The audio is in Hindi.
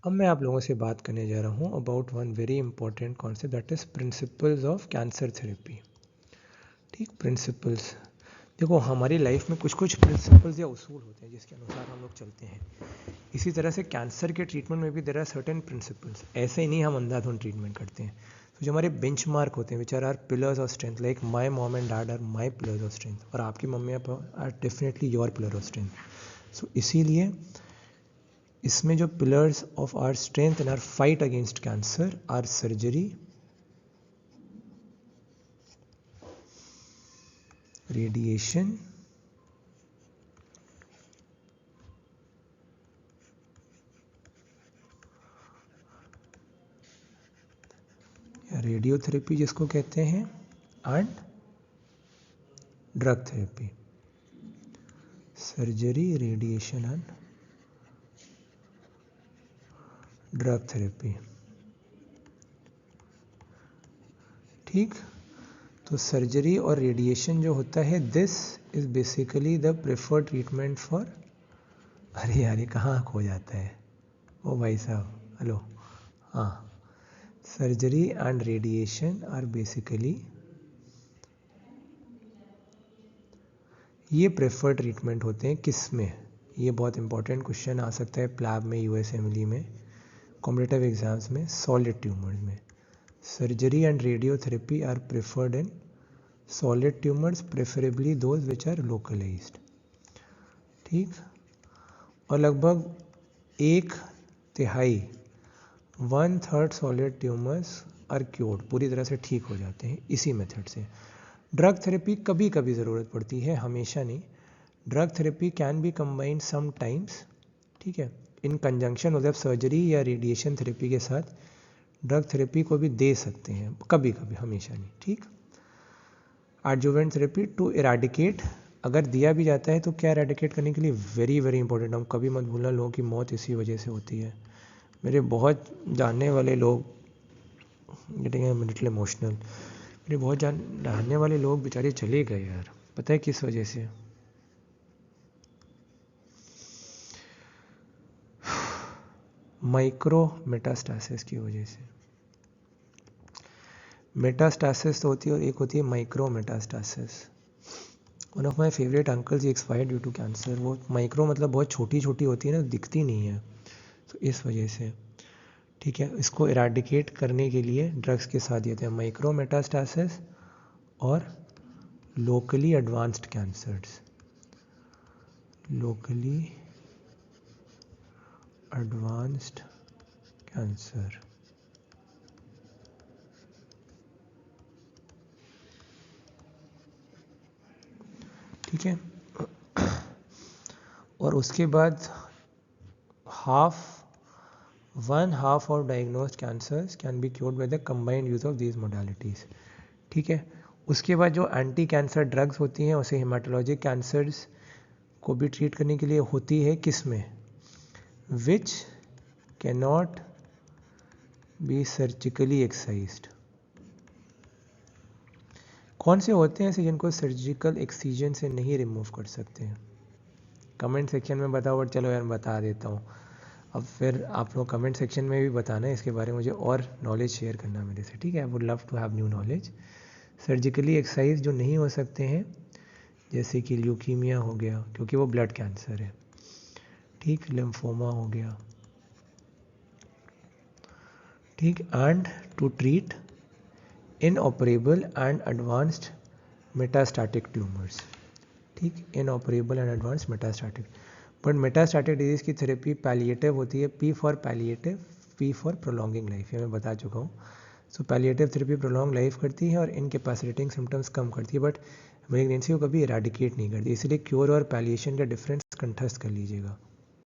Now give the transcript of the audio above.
अब मैं आप लोगों से बात करने जा रहा हूँ about one very important concept, that is principles of cancer therapy. ठीक, प्रिंसिपल्स। देखो, हमारी लाइफ में कुछ कुछ प्रिंसिपल्स या उसूल होते हैं जिसके अनुसार हम लोग चलते हैं। इसी तरह से कैंसर के ट्रीटमेंट में भी देयर आर सर्टेन प्रिंसिपल्स। ऐसे ही नहीं हम अंधाधुंध ट्रीटमेंट करते हैं। तो जो हमारे बेंचमार्क होते हैं, which are pillars of strength, like my mom and dad are my pillars of strength, और आपकी mummy papa are definitely your pillar of strength. So इसीलिए इसमें जो pillars of our strength in our fight against cancer are surgery, radiation, या रेडियोथेरेपी जिसको कहते हैं, and drug therapy. Surgery, radiation and drug therapy. ठीक, तो सर्जरी और रेडिएशन जो होता है, this is basically the preferred treatment for, अरे यार ये कहाँ खो जाता है, ओ भाई साहब, हेलो, हाँ, surgery and radiation are basically, ये प्रेफर्ड ट्रीटमेंट होते हैं किस में? ये बहुत इंपॉर्टेंट क्वेश्चन आ सकता है प्लैब में, यूएसएमएलई में, कॉम्पिटिटिव एग्जाम्स में, सॉलिड ट्यूमर्स में। Surgery and radiotherapy are preferred in solid tumours, preferably those which are localised. ठीक, और लगभग 1/3, 1/3 सॉलिड ट्यूमर्स आर क्योर्ड, पूरी तरह से ठीक हो जाते हैं इसी मेथड से। ड्रग थेरेपी कभी कभी ज़रूरत पड़ती है, हमेशा नहीं। Drug therapy can be combined sometimes, ठीक है, इन कंजंक्शन, मतलब सर्जरी या रेडिएशन थेरेपी के साथ ड्रग थेरेपी को भी दे सकते हैं कभी कभी, हमेशा नहीं। ठीक, एडजुवेंट थेरेपी टू इराडिकेट, अगर दिया भी जाता है तो क्या इराडिकेट करने के लिए, वेरी वेरी इंपॉर्टेंट, हम कभी मत भूलना, लोगों की मौत इसी वजह से होती है। मेरे बहुत जानने वाले लोग, गेटिंग अ लिटिल इमोशनल, मेरे बहुत जानने वाले लोग बेचारे चले गए यार, पता है किस वजह से? माइक्रो मेटास्टासिस की वजह से। मेटास्टासिस तो होती है और एक होती है micro metastasis. One of my favourite uncles expired due to cancer. वो माइक्रो मतलब बहुत छोटी छोटी होती है ना, दिखती नहीं है, तो इस वजह से। ठीक है, इसको इराडिकेट करने के लिए ड्रग्स के साथ देते हैं, माइक्रो मेटास्टासिस और locally advanced cancers. Locally advanced cancer. ठीक है, और उसके बाद one half of diagnosed cancers can be cured by the combined use of these modalities। ठीक है, उसके बाद जो एंटी कैंसर ड्रग्स होती हैं उसे हेमाटोलॉजिक कैंसर्स को भी ट्रीट करने के लिए होती है, किस में? Which can not be surgically excised. कौन से होते हैं ऐसे जिनको सर्जिकल एक्सीजन से नहीं रिमूव कर सकते हैं? कमेंट सेक्शन में बताओ, बट चलो यार बता देता हूँ। अब फिर आप लोग कमेंट सेक्शन में भी बताना है इसके बारे में, मुझे और नॉलेज शेयर करना मेरे से, ठीक है? I would love to have new knowledge. Surgically excise जो नहीं हो सकते हैं, जैसे कि ल्यूकीमिया हो गया, क्योंकि वो ब्लड कैंसर है। ठीक, लिम्फोमा हो गया। ठीक, and to treat inoperable and advanced metastatic tumours. ठीक, inoperable and advanced metastatic. But metastatic disease की थेरेपी पैलिएटिव होती है, P for palliative, P for prolonging life, ये मैं बता चुका हूँ। So palliative therapy prolong life करती है और इनकैपेसिटेटिंग सिम्टम्स कम करती है, बट मेलिग्नेंसी को कभी इराडिकेट नहीं करती। इसलिए क्योर और पैलिएशन का डिफरेंस कंठस्थ कर लीजिएगा।